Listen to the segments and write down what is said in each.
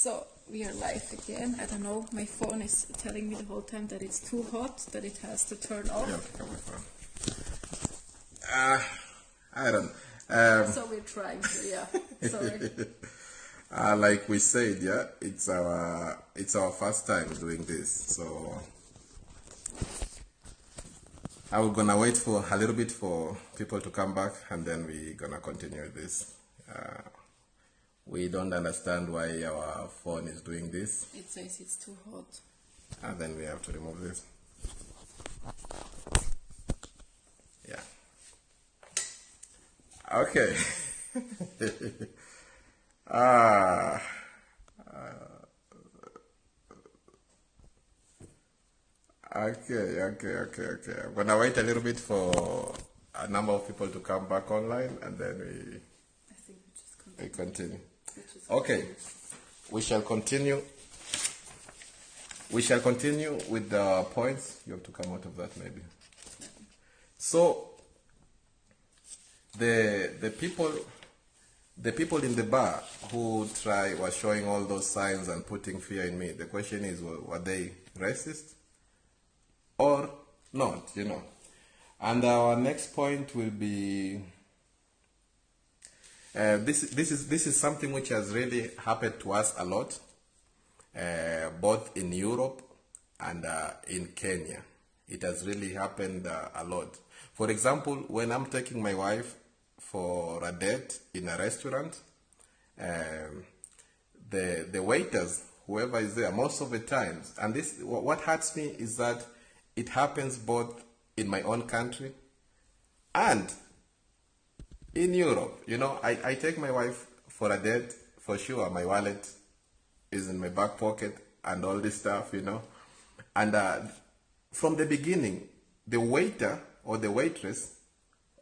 So we are live again. I don't know, my phone is telling me the whole time that it's too hot, that it has to turn off. Yeah, my phone. I don't. So we're trying to, yeah. Sorry. Like we said, yeah, it's our first time doing this, so I'm gonna wait for a little bit for people to come back, and then we're gonna continue this. We don't understand why our phone is doing this. It says it's too hot. And then we have to remove this. Yeah. Okay. Okay. I'm gonna wait a little bit for a number of people to come back online, and then I think we just continue. continue. Okay, we shall continue. We shall continue with the points. You have to come out of that, maybe. So, the people in the bar who were showing all those signs and putting fear in me. The question is, were they racist or not? You know. And our next point will be. This is something which has really happened to us a lot, both in Europe and in Kenya. It has really happened a lot. For example, when I'm taking my wife for a date in a restaurant, the waiters, whoever is there, most of the times, and this what hurts me is that it happens both in my own country and in Europe. You know, I take my wife for a date, for sure, my wallet is in my back pocket and all this stuff, you know. And from the beginning, the waiter or the waitress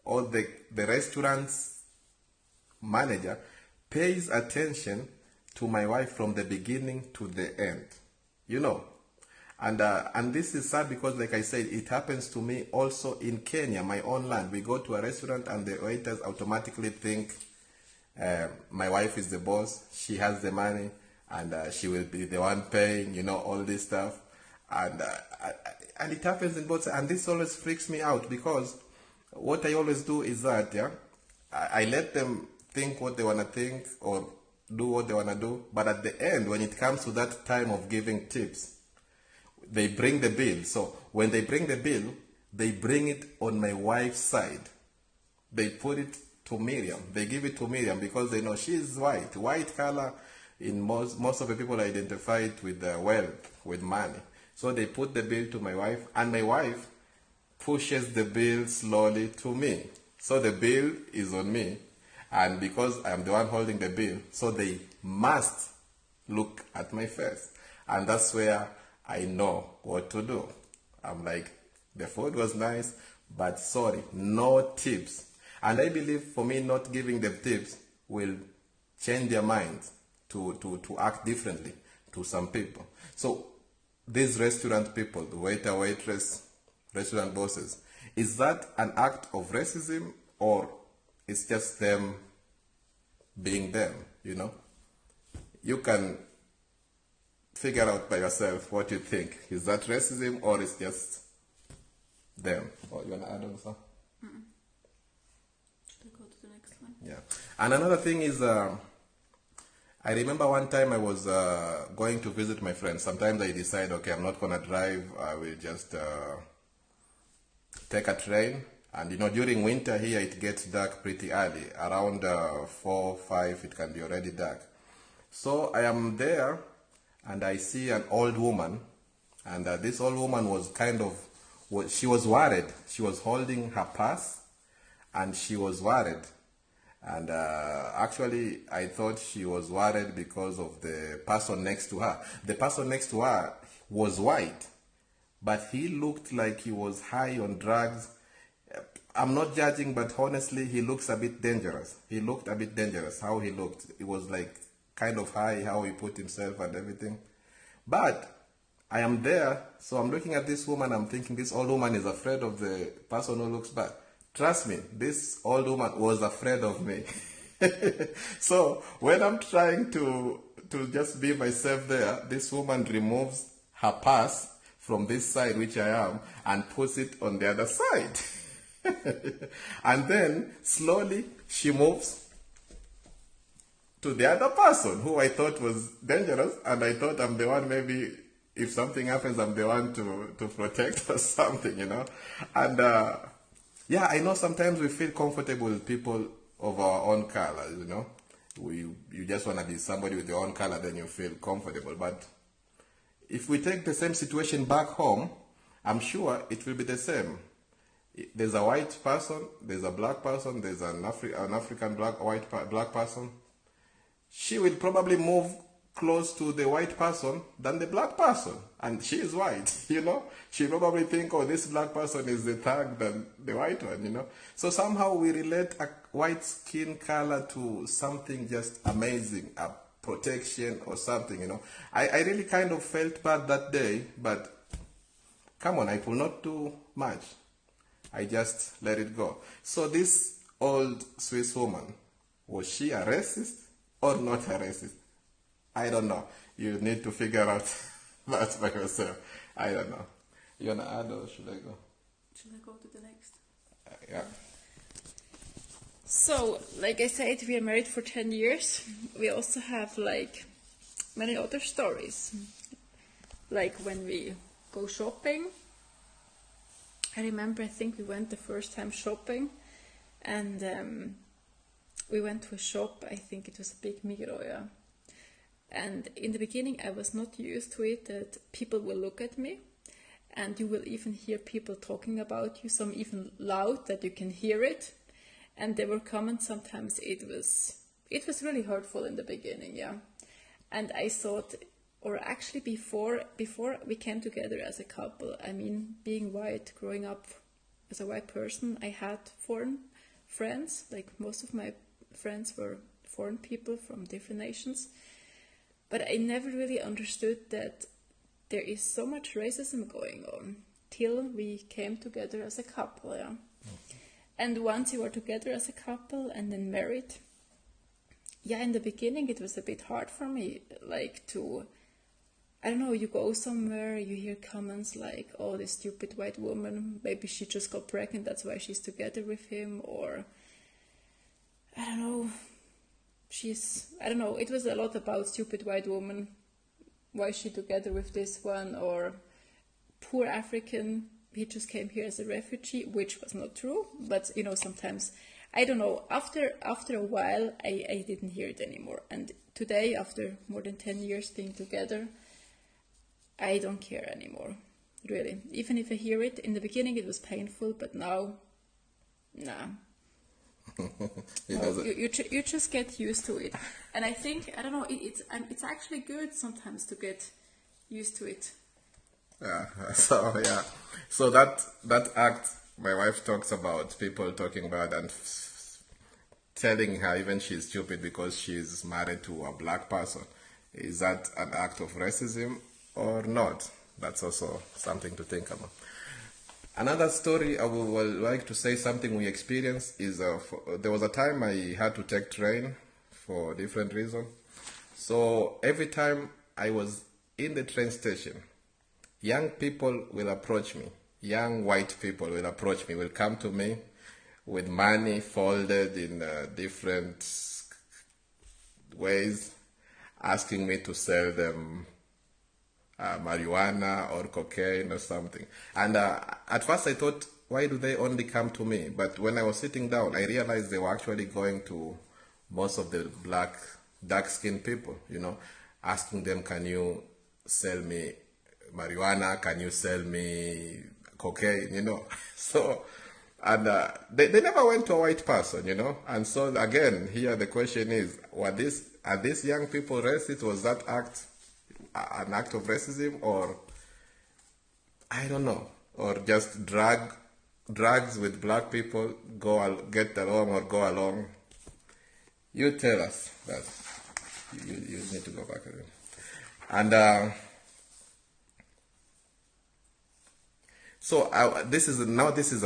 or the restaurant's manager pays attention to my wife from the beginning to the end, you know. And this is sad because, like I said, it happens to me also in Kenya, my own land. We go to a restaurant and the waiters automatically think my wife is the boss, she has the money, and she will be the one paying, you know, all this stuff. And it happens in both sides. And this always freaks me out because what I always do is that, yeah, I let them think what they want to think or do what they want to do. But at the end, when it comes to that time of giving tips, they bring the bill. So when they bring the bill, they bring it on my wife's side. They put it to Miriam. They give it to Miriam because they know she's white. White color, in most of the people identify it with wealth, with money. So they put the bill to my wife, and my wife pushes the bill slowly to me. So the bill is on me, and because I'm the one holding the bill, so they must look at my face. And that's where I know what to do. I'm like, the food was nice, but sorry, no tips. And I believe for me, not giving them tips will change their minds to act differently to some people. So these restaurant people, the waiter, waitress, restaurant bosses, is that an act of racism or it's just them being them, you know? You can figure out by yourself what you think. Is that racism or is just them? Or you want to add on something? Should I go to the next one? Yeah. And another thing is, I remember one time I was going to visit my friends. Sometimes I decide, okay, I'm not going to drive. I will just take a train. And, you know, during winter here, it gets dark pretty early. Around 4, 5, it can be already dark. So I am there, and I see an old woman. And this old woman was she was worried. She was holding her purse, and she was worried. And actually, I thought she was worried because of the person next to her. The person next to her was white, but he looked like he was high on drugs. I'm not judging, but honestly, he looks a bit dangerous. He looked a bit dangerous, how he looked. It was like kind of high, how he put himself and everything. But I am there, so I'm looking at this woman, I'm thinking this old woman is afraid of the person who looks bad. Trust me, this old woman was afraid of me. So when I'm trying to to just be myself there, this woman removes her purse from this side, which I am, and puts it on the other side. And then slowly she moves to the other person who I thought was dangerous, and I thought I'm the one, maybe if something happens, I'm the one to protect or something, you know. And yeah, I know sometimes we feel comfortable with people of our own color, you know. You just want to be somebody with your own color, then you feel comfortable. But if we take the same situation back home, I'm sure it will be the same. There's a white person, there's a black person, there's an African black person. She will probably move close to the white person than the black person, and she is white, you know. She probably think, oh, this black person is the thug than the white one, you know. So somehow we relate a white skin color to something just amazing, a protection or something, you know. I really kind of felt bad that day, but come on, I could not do much. I just let it go. So this old Swiss woman, was she a racist or not a racist? I don't know. You need to figure out that by yourself. I don't know. You want to add or should I go? Should I go to the next? Yeah. So, like I said, we are married for 10 years. We also have like many other stories. Like when we go shopping. I remember, I think we went the first time shopping, and we went to a shop, I think it was a big Migros, yeah. And in the beginning I was not used to it, that people will look at me, and you will even hear people talking about you, some even loud, that you can hear it. And there were comments sometimes, it was really hurtful in the beginning, yeah. And I thought, or actually before we came together as a couple, I mean, being white, growing up as a white person, I had foreign friends, like most of my friends were foreign people from different nations, but I never really understood that there is so much racism going on till we came together as a couple, yeah. And once you are together as a couple and then married, yeah, in the beginning it was a bit hard for me, like to, I don't know, you go somewhere, you hear comments like, oh, this stupid white woman, maybe she just got pregnant, that's why she's together with him, or I don't know, it was a lot about stupid white woman, why is she together with this one, or poor African, he just came here as a refugee, which was not true, but you know, sometimes, I don't know, after a while, I didn't hear it anymore, and today, after more than 10 years being together, I don't care anymore, really. Even if I hear it, in the beginning it was painful, but now, nah. No, you just get used to it. And I think, I don't know, it's actually good sometimes to get used to it. Yeah, so that act my wife talks about, people talking about and telling her even she's stupid because she's married to a black person. Is that an act of racism or not? That's also something to think about. Another story I would like to say, something we experienced is there was a time I had to take train for different reasons. So every time I was in the train station, young people will approach me. Young white people will approach me, will come to me with money folded in different ways, asking me to sell them marijuana or cocaine or something. And at first I thought, why do they only come to me? But when I was sitting down, I realized they were actually going to most of the black, dark-skinned people, you know, asking them, can you sell me marijuana? Can you sell me cocaine? You know, so, and they never went to a white person, you know. And so again, here the question is, are these young people racist? Was that act an act of racism, or I don't know, or just drugs with black people get along or go along? You tell us that. You need to go back again. And so this is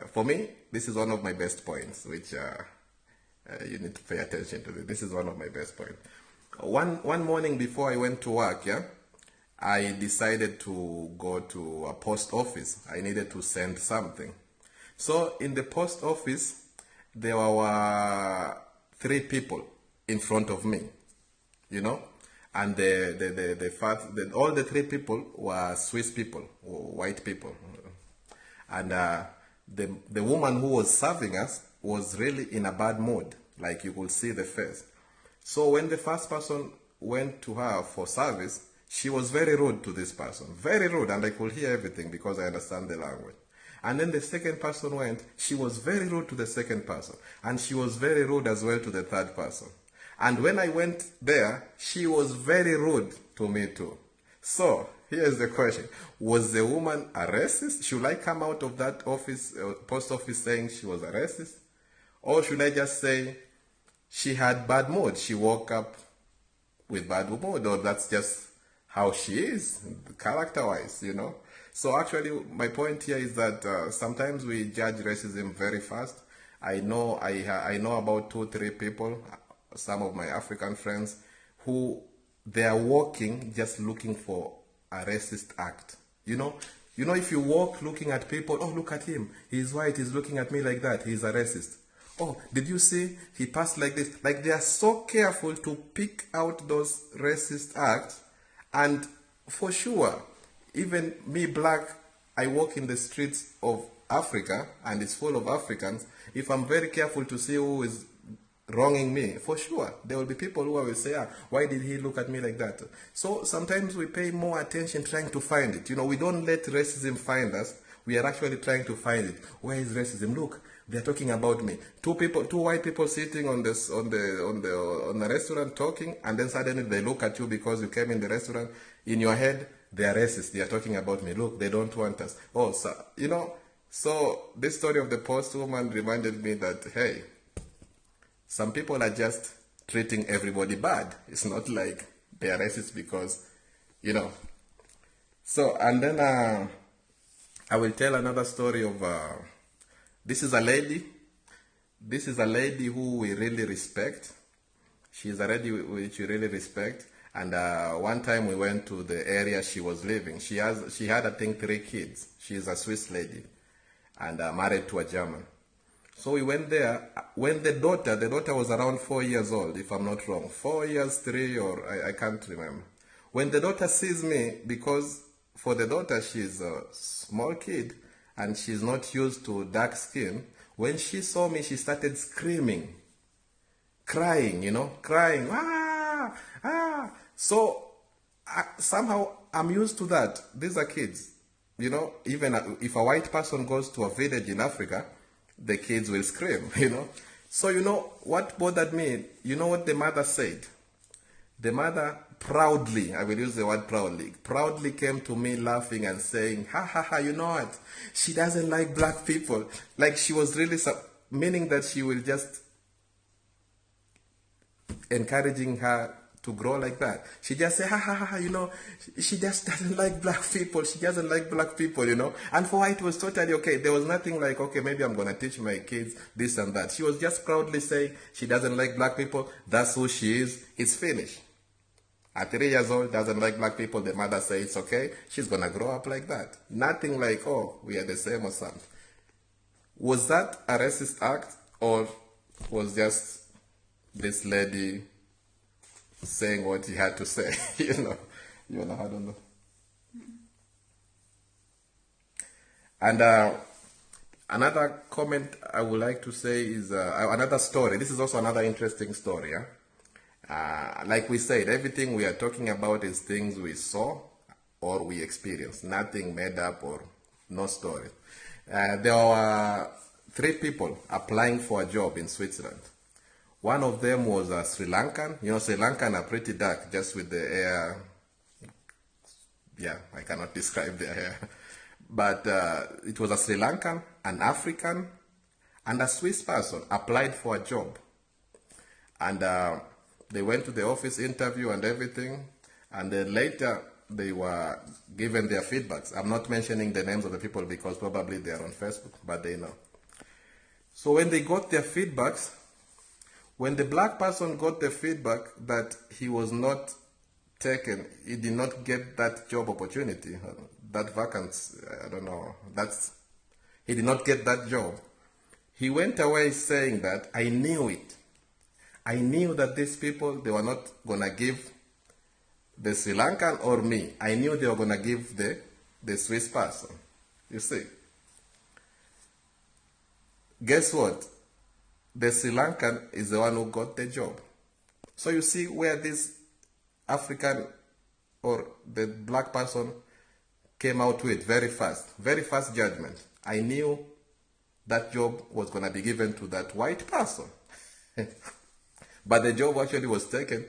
for me, this is one of my best points, which you need to pay attention to. This is one of my best points. One morning before I went to work, yeah, I decided to go to a post office. I needed to send something. So in the post office, there were three people in front of me, you know, and all the three people were Swiss people, white people, and the woman who was serving us was really in a bad mood, like you could see the face. So when the first person went to her for service, she was very rude to this person, very rude, and I could hear everything because I understand the language. And then the second person went, she was very rude to the second person, and she was very rude as well to the third person. And when I went there, she was very rude to me too. So here's the question: was the woman a racist? Should I come out of that office, post office, saying she was a racist, or should I just say she had bad mood? She woke up with bad mood, or that's just how she is, character-wise, you know. So actually, my point here is that sometimes we judge racism very fast. I know about 2, 3 people, some of my African friends, who they are walking just looking for a racist act. You know, if you walk looking at people, oh, look at him, he's white, he's looking at me like that, he's a racist. Oh, did you see he passed like this? Like, they are so careful to pick out those racist acts. And for sure, even me, black, I walk in the streets of Africa and it's full of Africans. If I'm very careful to see who is wronging me, for sure, there will be people who will say, why did he look at me like that? So sometimes we pay more attention trying to find it. You know, we don't let racism find us. We are actually trying to find it. Where is racism? Look, they're talking about me. Two white people sitting on the restaurant talking, and then suddenly they look at you because you came in the restaurant. In your head, they are racist. They are talking about me. Look, they don't want us. Oh, so you know. So this story of the post woman reminded me that, hey, some people are just treating everybody bad. It's not like they are racist because, you know. So, and then I will tell another story of. This is a lady. This is a lady who we really respect. She's a lady which we really respect. And one time we went to the area she was living. She had, I think, 3 kids. She's a Swiss lady and married to a German. So we went there. When the daughter was around 4 years old, if I'm not wrong. 4 years, 3, or I can't remember. When the daughter sees me, because for the daughter she's a small kid, and she's not used to dark skin, when she saw me, she started screaming, crying, crying, ah, ah. So somehow I'm used to that. These are kids, even if a white person goes to a village in Africa, the kids will scream, So what bothered me, what the mother said? The mother proudly, I will use the word proudly came to me laughing and saying, ha ha ha, you know what? She doesn't like black people. Like, she was really, meaning that she will just encouraging her to grow like that. She just said, ha ha ha, she just doesn't like black people. She doesn't like black people, And for her, it was totally okay. There was nothing like, okay, maybe I'm going to teach my kids this and that. She was just proudly saying she doesn't like black people. That's who she is. It's finished. At 3 years old, doesn't like black people, the mother says it's okay. She's going to grow up like that. Nothing like, oh, we are the same or something. Was that a racist act, or was just this lady saying what he had to say? I don't know. And another comment I would like to say is another story. This is also another interesting story, yeah? Like we said, everything we are talking about is things we saw or we experienced, nothing made up or no story. There were 3 people applying for a job in Switzerland. One of them was a Sri Lankan. Sri Lankan are pretty dark, just with the hair. Yeah, I cannot describe their hair. But it was a Sri Lankan, an African, and a Swiss person applied for a job. And they went to the office interview and everything, and then later they were given their feedbacks. I'm not mentioning the names of the people because probably they are on Facebook, but they know. So when they got their feedbacks, When the black person got the feedback that he was not taken, he did not get that job opportunity, that vacancy, I don't know, he did not get that job. He went away saying that, I knew it. I knew that these people, they were not going to give the Sri Lankan or me. I knew they were going to give the Swiss person. You see. Guess what? The Sri Lankan is the one who got the job. So you see where this African or the black person came out with very fast judgment. I knew that job was going to be given to that white person. But the job actually was taken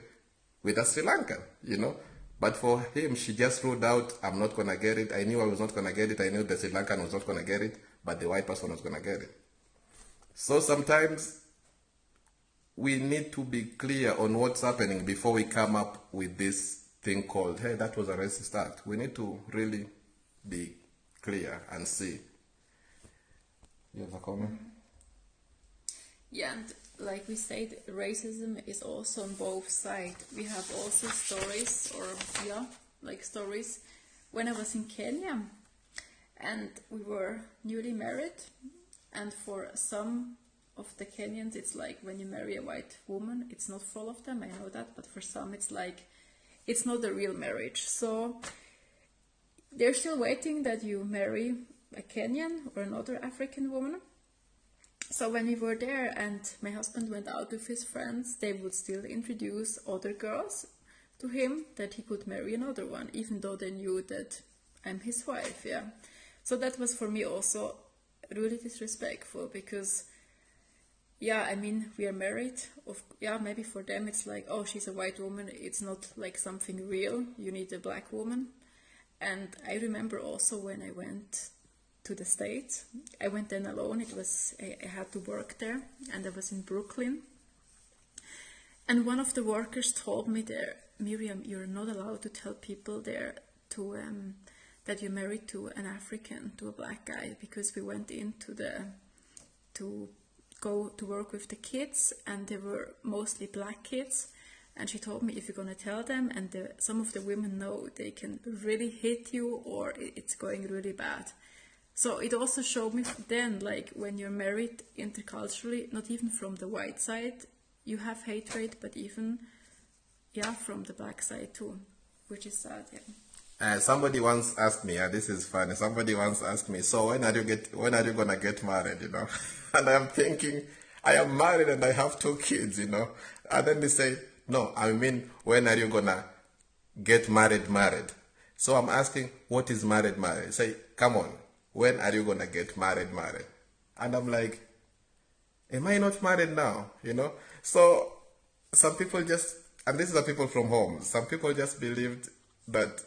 with a Sri Lankan, you know. But for him, she just ruled out, I'm not going to get it. I knew I was not going to get it. I knew the Sri Lankan was not going to get it, but the white person was going to get it. So sometimes we need to be clear on what's happening before we come up with this thing called, hey, that was a racist act. We need to really be clear and see. You have a comment? Yeah, and like we said, racism is also on both sides. We have also stories, stories. When I was in Kenya, and we were newly married, and for some of the Kenyans, it's like when you marry a white woman, it's not for all of them, I know that, but for some it's like, it's not a real marriage. So they're still waiting that you marry a Kenyan or another African woman. So when we were there and my husband went out with his friends, they would still introduce other girls to him that he could marry another one, even though they knew that I'm his wife, yeah. So that was for me also really disrespectful because, yeah, I mean, we are married. Maybe for them it's like, oh, she's a white woman. It's not like something real. You need a black woman. And I remember also when I went to the States, I went then alone. I had to work there, and I was in Brooklyn. And one of the workers told me there, Miriam, you're not allowed to tell people there that you're married to an African, to a black guy, because we went in to go to work with the kids, and they were mostly black kids. And she told me, if you're going to tell them, and some of the women know, they can really hit you or it's going really bad. So it also showed me then, like, when you're married interculturally, not even from the white side, you have hatred, but even, from the black side too, which is sad, Somebody once asked me, this is funny, somebody once asked me, so when are you going to get married, you know? And I'm thinking, I am married and I have 2 kids, you know? And then they say, no, I mean, when are you going to get married? So I'm asking, what is married? Say, come on, when are you going to get married? And I'm like, am I not married now, you know? So some people just, and this is the people from home, some people just believed that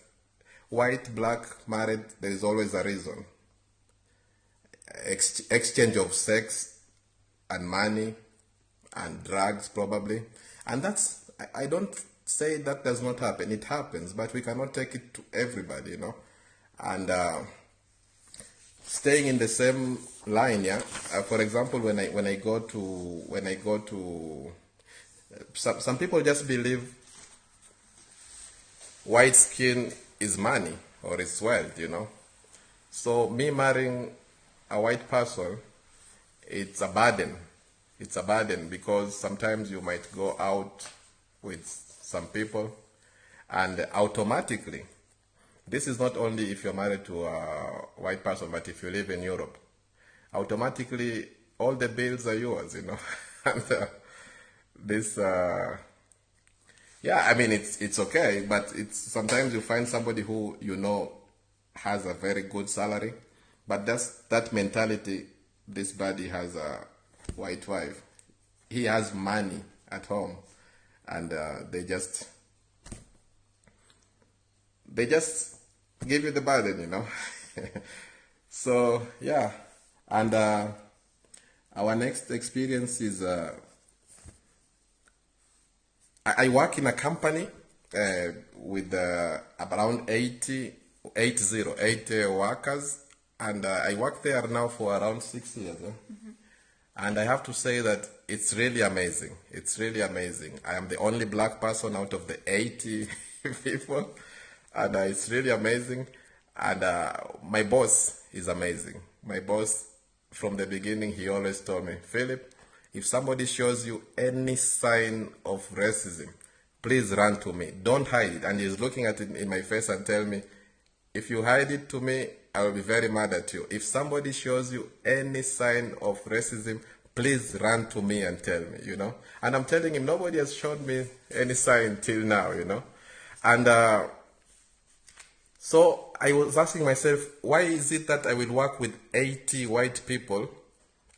white, black, married, there is always a reason. Exchange of sex and money and drugs probably. And that's, I don't say that does not happen. It happens, but we cannot take it to everybody, you know. And staying in the same line, for example, when I go to some people just believe white skin is money or it's wealth, you know. So me marrying a white person, it's a burden. It's a burden because sometimes you might go out with some people and automatically, this is not only if you're married to a white person, but if you live in Europe, automatically all the bills are yours, you know. And I mean, it's okay, but it's sometimes you find somebody who you know has a very good salary, but that mentality. This buddy has a white wife. He has money at home, and they just give you the burden, you know. So yeah, and our next experience is. I work in a company with around 80 workers, and I work there now for around 6 years. Mm-hmm. And I have to say that it's really amazing. It's really amazing. I am the only black person out of the 80 people, and it's really amazing. And my boss is amazing. My boss, from the beginning, he always told me, Philip, if somebody shows you any sign of racism, please run to me. Don't hide it. And he's looking at it in my face and tell me, if you hide it to me, I will be very mad at you. If somebody shows you any sign of racism, please run to me and tell me, you know. And I'm telling him, nobody has shown me any sign till now, you know. And so I was asking myself, why is it that I will work with 80 white people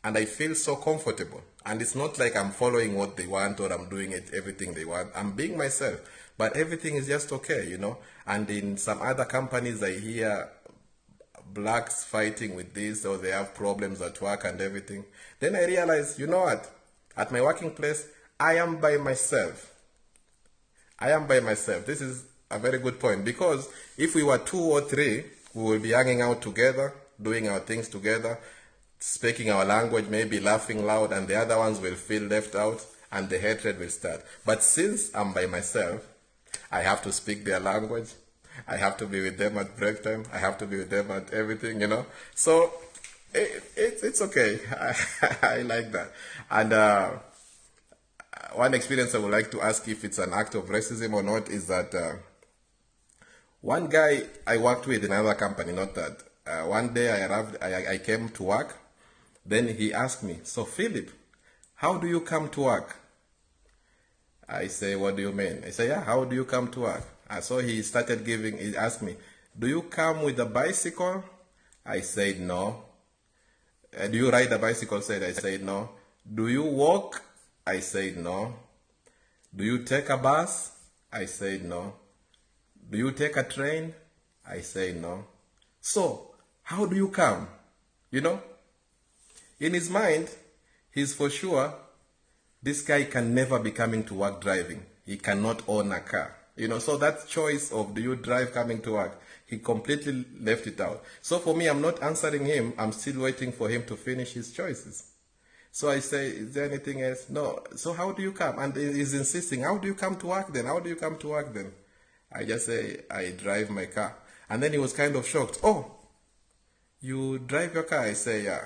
and I feel so comfortable? And it's not like I'm following what they want or I'm doing it everything they want. I'm being myself, but everything is just okay, you know. And in some other companies, I hear blacks fighting with this, or they have problems at work and everything. Then I realize, you know what? At my working place, I am by myself. I am by myself. This is a very good point, because if we were 2 or 3, we will be hanging out together, doing our things together, speaking our language, maybe laughing loud, and the other ones will feel left out and the hatred will start. But since I'm by myself, I have to speak their language. I have to be with them at break time. I have to be with them at everything, you know. So it's okay. I like that. And one experience I would like to ask if it's an act of racism or not is that one guy I worked with in another company, not that. One day I came to work. Then he asked me, so Philip, how do you come to work? I say, what do you mean? I say, yeah, how do you come to work? So he asked me, do you come with a bicycle? I said, no. Do you ride a bicycle? I said, no. Do you walk? I said, no. Do you take a bus? I said, no. Do you take a train? I said, no. So, how do you come? You know? In his mind, he's for sure, this guy can never be coming to work driving. He cannot own a car. You know, so that choice of do you drive coming to work, he completely left it out. So for me, I'm not answering him. I'm still waiting for him to finish his choices. So I say, is there anything else? No. So how do you come? And he's insisting, how do you come to work then? How do you come to work then? I just say, I drive my car. And then he was kind of shocked. Oh, you drive your car? I say, yeah.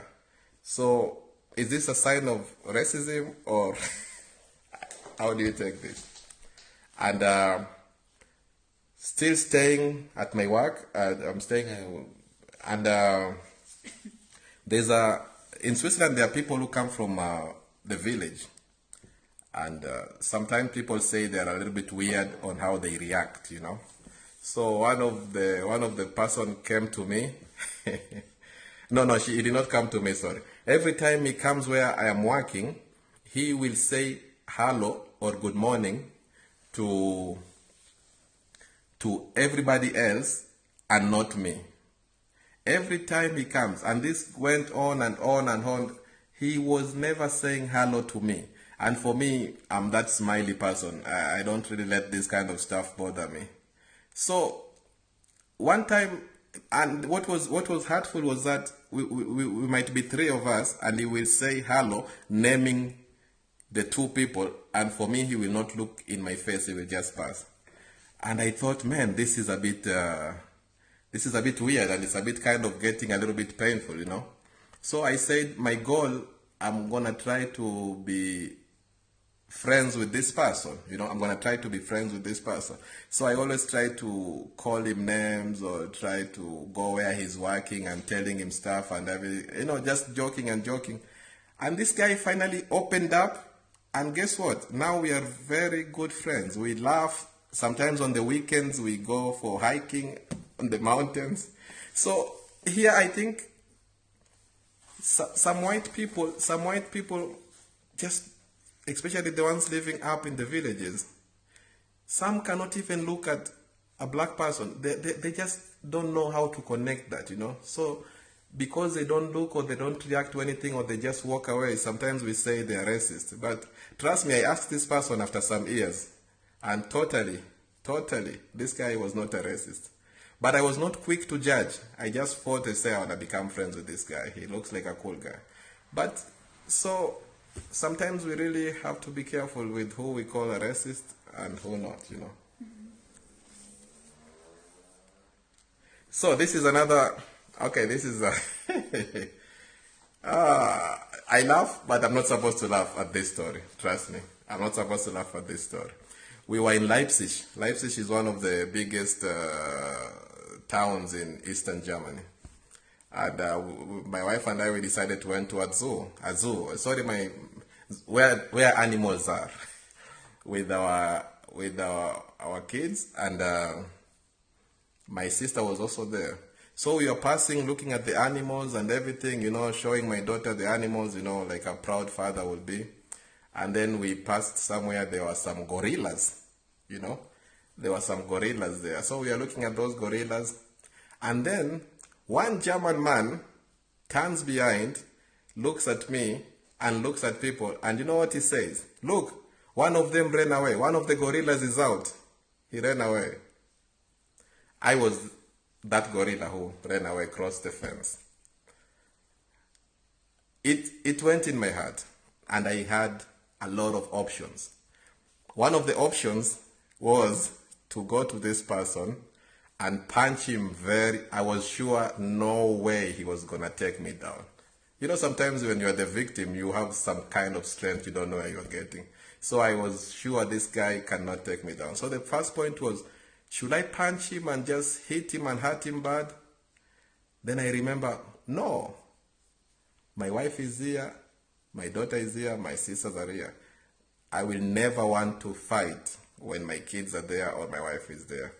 So is this a sign of racism, or how do you take this? And still staying at my work, I'm staying, and in Switzerland, there are people who come from the village. And sometimes people say they're a little bit weird on how they react, you know. So one of the person came to me. No, he did not come to me, sorry. Every time he comes where I am working, he will say hello or good morning to everybody else and not me. Every time he comes, and this went on and on and on, he was never saying hello to me. And for me, I'm that smiley person. I don't really let this kind of stuff bother me. So one time, and what was hurtful was that we might be 3 of us, and he will say hello, naming the 2 people, and for me, he will not look in my face. He will just pass. And I thought, man, this is a bit weird, and it's a bit kind of getting a little bit painful, you know. So I said, my goal, I'm gonna try to be friends with this person, you know. I'm gonna try to be friends with this person. So I always try to call him names, or try to go where he's working and telling him stuff and everything, you know, just joking and joking. And this guy finally opened up, and guess what? Now we are very good friends. We laugh. Sometimes on the weekends we go for hiking on the mountains. So here I think some white people just, especially the ones living up in the villages, some cannot even look at a black person. They just don't know how to connect that, you know. So because they don't look or they don't react to anything, or they just walk away, sometimes we say they are racist. But trust me, I asked this person after some years, and totally, this guy was not a racist. But I was not quick to judge. I just thought to say I want to become friends with this guy. He looks like a cool guy. But So sometimes we really have to be careful with who we call a racist and who not, you know. So this is another, okay, this is a, I laugh, but I'm not supposed to laugh at this story. Trust me. I'm not supposed to laugh at this story. We were in Leipzig. Leipzig is one of the biggest towns in Eastern Germany. And my wife and I, we decided to went to where animals are, with our kids, and my sister was also there. So we were passing, looking at the animals and everything, you know, showing my daughter the animals, you know, like a proud father would be. And then we passed somewhere, there were some gorillas, you know. There were some gorillas there. So we are looking at those gorillas. And then one German man turns behind, looks at me, and looks at people. And you know what he says? Look, one of them ran away. One of the gorillas is out. He ran away. I was that gorilla who ran away across the fence. It went in my heart, and I had a lot of options. One of the options was to go to this person and punch him I was sure no way he was going to take me down. You know, sometimes when you're the victim, you have some kind of strength you don't know where you're getting. So I was sure this guy cannot take me down. So the first point was, should I punch him and just hit him and hurt him bad? Then I remember, no. My wife is here, my daughter is here, my sisters are here. I will never want to fight when my kids are there or my wife is there.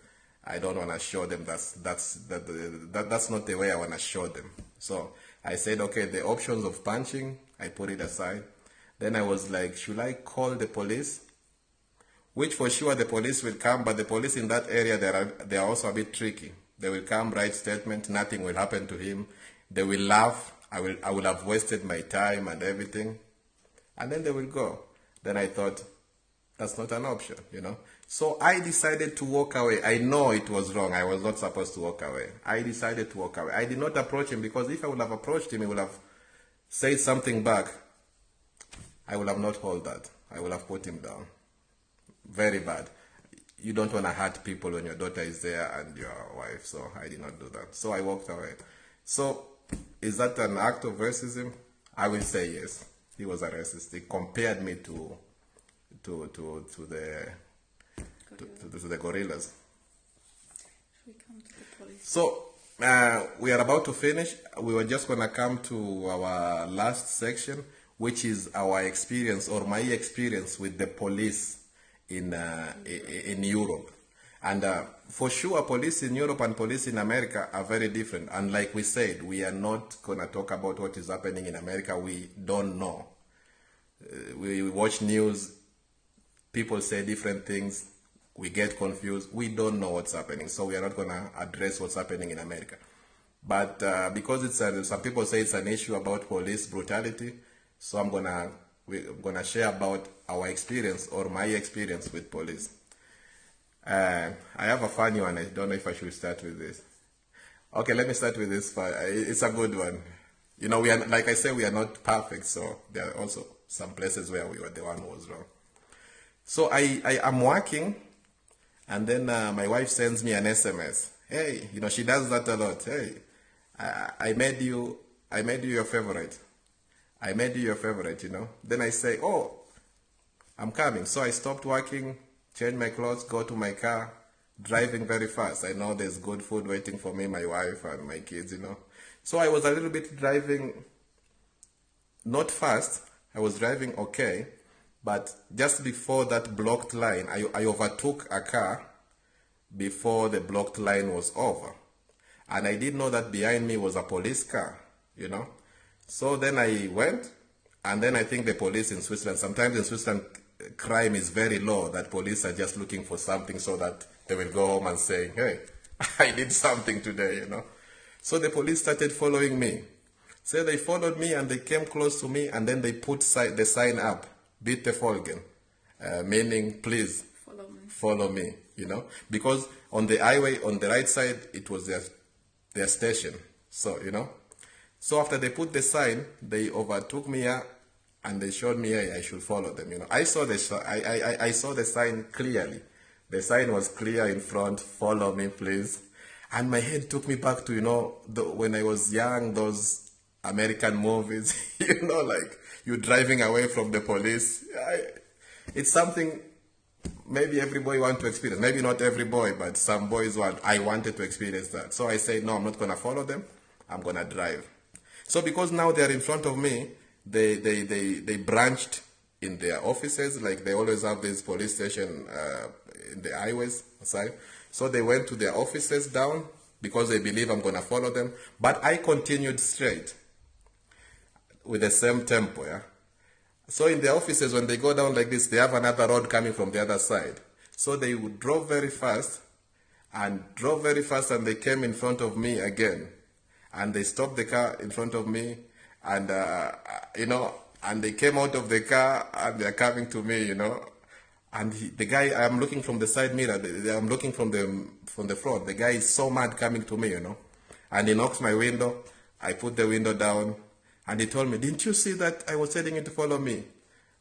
I don't want to show them that's not the way I want to show them. So I said, okay, the options of punching, I put it aside. Then I was like, should I call the police? Which for sure the police will come, but the police in that area, they are also a bit tricky. They will come, write statement, nothing will happen to him. They will laugh. I will have wasted my time and everything. And then they will go. Then I thought, that's not an option, you know. So I decided to walk away. I know it was wrong. I was not supposed to walk away. I decided to walk away. I did not approach him, because if I would have approached him, he would have said something back. I would have not held that. I would have put him down. Very bad. You don't want to hurt people when your daughter is there and your wife. So I did not do that. So I walked away. So is that an act of racism? I will say yes. He was a racist. He compared me to the gorillas. Should we come to the police? So we are about to finish. We were just going to come to our last section, which is our experience, or my experience with the police in Europe. And for sure, police in Europe and police in America are very different. And like we said, we are not going to talk about what is happening in America. We don't know. We watch news, people say different things, we get confused, we don't know what's happening. So we are not going to address what's happening in America. But because it's some people say it's an issue about police brutality, so we're gonna share about our experience, or my experience with police. I have a funny one. I don't know if I should start with this. Okay, let me start with this. It's a good one. You know, we are, like I said, we are not perfect, so there are also some places where we were the one who was wrong. So I am working, and then my wife sends me an SMS. Hey, you know, she does that a lot. Hey, I made you your favorite. I made you your favorite, you know. Then I say, oh, I'm coming. So I stopped working, change my clothes, go to my car, driving very fast. I know there's good food waiting for me, my wife and my kids, you know. So I was a little bit driving, not fast. I was driving okay. But just before that blocked line, I overtook a car before the blocked line was over. And I didn't know that behind me was a police car, you know. So then I went, and then I think the police in Switzerland, sometimes in Switzerland, crime is very low, that police are just looking for something so that they will go home and say, hey, I did something today, you know. So the police started following me. So they followed me and they came close to me, and then they put the sign up, Bitte folgen, meaning please follow me, you know. Because on the highway, on the right side, it was their station. So, you know. So after they put the sign, they overtook me here, and they showed me, hey, I should follow them. I saw I saw the sign clearly. The sign was clear in front. Follow me, please. And my head took me back to when I was young, those American movies. Like you driving away from the police. It's something maybe every boy want to experience. Maybe not every boy, but some boys want. I wanted to experience that. So I said, no, I'm not gonna follow them. I'm gonna drive. So because now they're in front of me, they branched in their offices. Like they always have this police station in the highways side. So they went to their offices down because they believe I'm gonna follow them. But I continued straight with the same tempo. Yeah. So in the offices, when they go down like this, they have another road coming from the other side. So they would drove very fast, and they came in front of me again. And they stopped the car in front of me, and and they came out of the car, and they're coming to me, And the guy, I'm looking from the side mirror, I'm looking from the front. The guy is so mad coming to me, And he knocks my window. I put the window down. And he told me, didn't you see that I was telling you to follow me?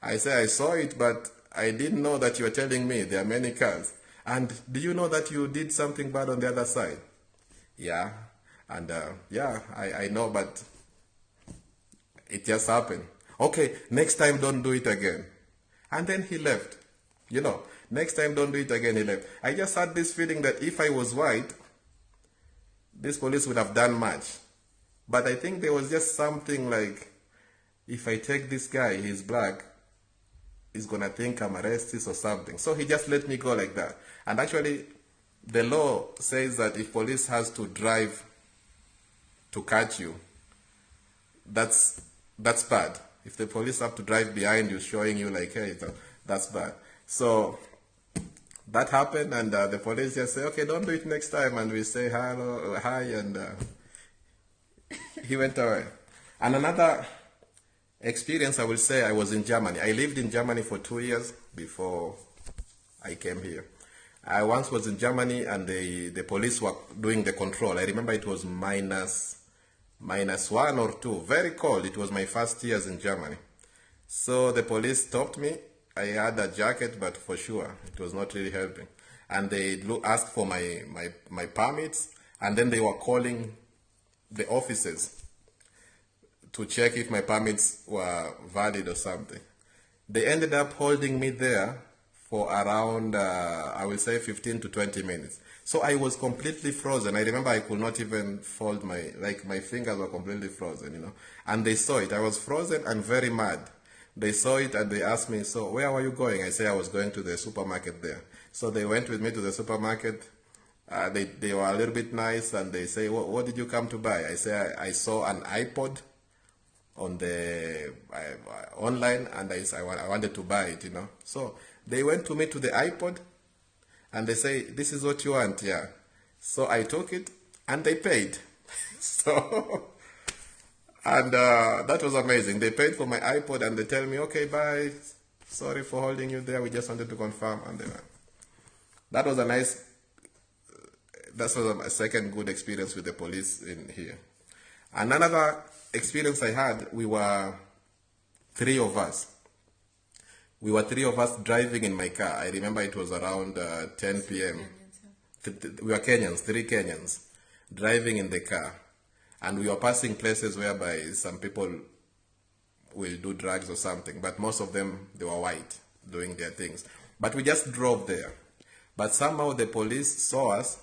I said, I saw it, but I didn't know that you were telling me there are many cars. And do you know that you did something bad on the other side? Yeah. And I know, but it just happened. Okay, next time don't do it again. And then he left. Next time don't do it again, he left. I just had this feeling that if I was white, this police would have done much. But I think there was just something like, if I take this guy, he's black, he's going to think I'm a racist or something. So he just let me go like that. And actually, the law says that if police has to drive to catch you, that's bad. If the police have to drive behind you, showing you like, hey, that's bad. So that happened, and the police just say, okay, don't do it next time. And we say hello, hi, and he went away. And another experience, I will say, I was in Germany. I lived in Germany for 2 years before I came here. I once was in Germany, and the police were doing the control. I remember it was -1 or 2, very cold. It was my first years in Germany. So the police stopped me. I had a jacket, but for sure, it was not really helping. And they asked for my permits, and then they were calling the offices to check if my permits were valid or something. They ended up holding me there for around, I will say 15 to 20 minutes. So I was completely frozen. I remember I could not even fold my fingers were completely frozen, And they saw it. I was frozen and very mad. They saw it and they asked me, so where were you going? I said I was going to the supermarket there. So they went with me to the supermarket. They were a little bit nice, and they say, what did you come to buy? I say, I saw an iPod on the online, and I wanted to buy it, So they went to me to the iPod, and they say, this is what you want, yeah. So I took it, and they paid. And that was amazing. They paid for my iPod, and they tell me, okay, bye. Sorry for holding you there. We just wanted to confirm. And that was a second good experience with the police in here. And another experience I had, we were 3 of us. We were 3 of us driving in my car. I remember it was around 10 p.m. We were Kenyans, 3 Kenyans, driving in the car. And we were passing places whereby some people will do drugs or something. But most of them, they were white, doing their things. But we just drove there. But somehow the police saw us,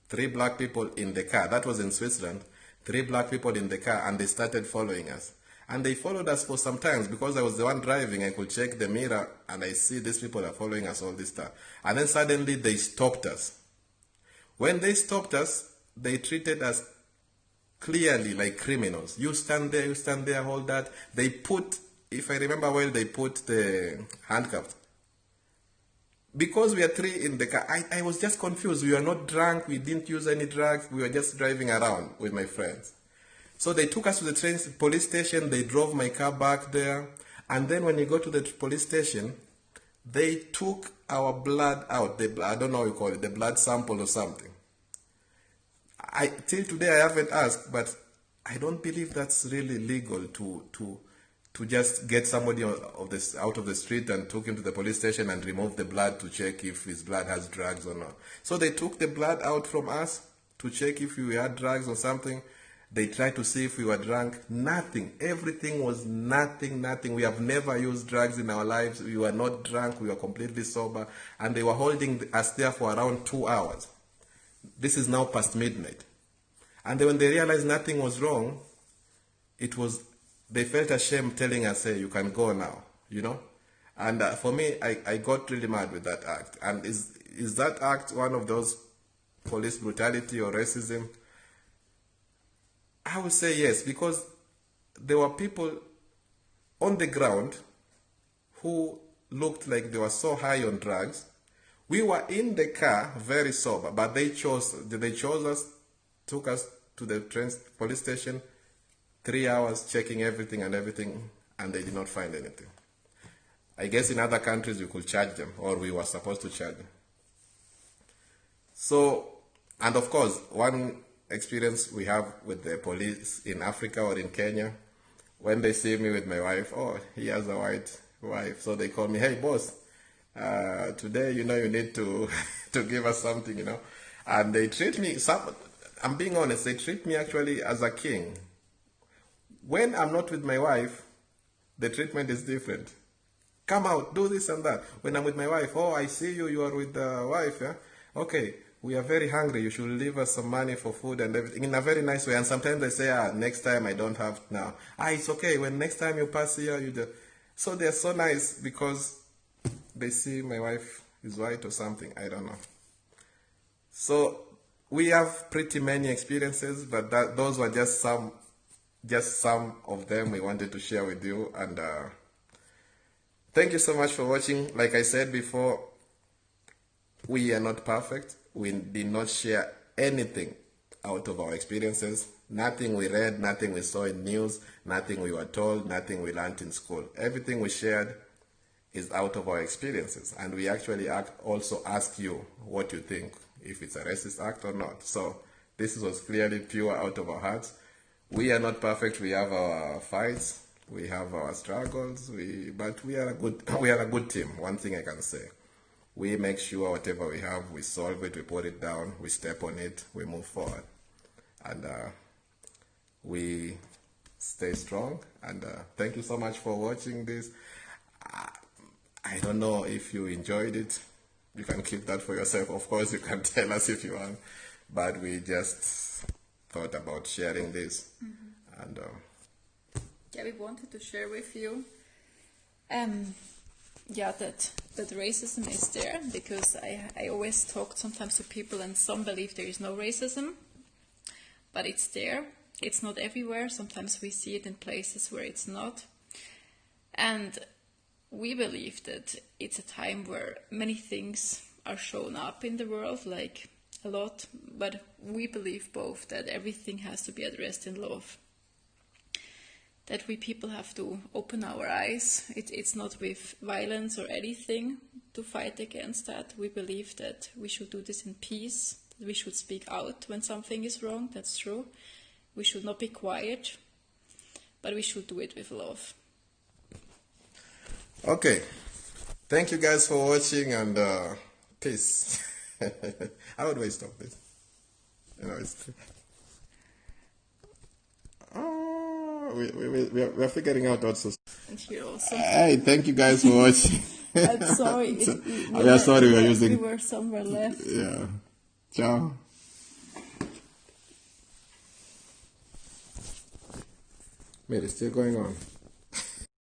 3 black people in the car. That was in Switzerland. 3 black people in the car, and they started following us. And they followed us for some time. Because I was the one driving, I could check the mirror, and I see these people are following us all this time. And then suddenly they stopped us. When they stopped us, they treated us clearly like criminals. You stand there, hold that. They put, if I remember well, they put the handcuffs. Because we are 3 in the car, I was just confused. We were not drunk. We didn't use any drugs. We were just driving around with my friends. So they took us to the police station. They drove my car back there. And then when you go to the police station, they took our blood out. I don't know what you call it, the blood sample or something. Till today I haven't asked, but I don't believe that's really legal to to just get somebody out of the street and took him to the police station and removed the blood to check if his blood has drugs or not. So they took the blood out from us to check if we had drugs or something. They tried to see if we were drunk. Nothing. Everything was nothing. We have never used drugs in our lives. We were not drunk. We were completely sober. And they were holding us there for around 2 hours. This is now past midnight. And then when they realized nothing was wrong, they felt ashamed telling us, hey, you can go now, you know? And for me, I got really mad with that act. And is that act one of those police brutality or racism? I would say yes, because there were people on the ground who looked like they were so high on drugs. We were in the car very sober, but they chose us, took us to the police station, 3 hours checking everything, and they did not find anything. I guess in other countries we could charge them, or we were supposed to charge them. So, and of course, one experience we have with the police in Africa or in Kenya, when they see me with my wife, oh, he has a white wife, so they call me, hey boss, today, you need to to give us something, and they treat me, I'm being honest, they treat me actually as a king. When I'm not with my wife, the treatment is different. Come out, do this and that. When I'm with my wife, oh, I see you are with the wife, yeah? Okay, we are very hungry, you should leave us some money for food and everything, in a very nice way. And sometimes they say, next time I don't have now. It's okay, when next time you pass here, you do. So they're so nice because they see my wife is white or something, I don't know. So we have pretty many experiences, but those were just some of them we wanted to share with you. And thank you so much for watching. Like I said before, we are not perfect. We did not share anything out of our experiences. Nothing we read, nothing we saw in news, nothing we were told, nothing we learned in school. Everything we shared is out of our experiences. And we actually also ask you what you think, if it's a racist act or not. So this was clearly pure out of our hearts. We are not perfect. We have our fights. We have our struggles. But we are a good team. One thing I can say. We make sure whatever we have, we solve it, we put it down, we step on it, we move forward. And we stay strong. And thank you so much for watching this. I don't know if you enjoyed it. You can keep that for yourself. Of course, you can tell us if you want. But we just thought about sharing this. Mm-hmm. And yeah, we wanted to share with you that racism is there, because I always talk sometimes to people and some believe there is no racism, but it's there. It's not everywhere. Sometimes we see it in places where it's not. And we believe that it's a time where many things are shown up in the world, like a lot, but we believe both that everything has to be addressed in love. That we people have to open our eyes. It's not with violence or anything to fight against that. We believe that we should do this in peace. We should speak out when something is wrong, that's true. We should not be quiet, but we should do it with love. Okay. Thank you guys for watching, and peace. How do I stop this? We are figuring out also. And here also. Hey, thank you guys for watching. I'm sorry. We are sorry we are using. We were somewhere left. Yeah. Ciao. Wait, it's still going on.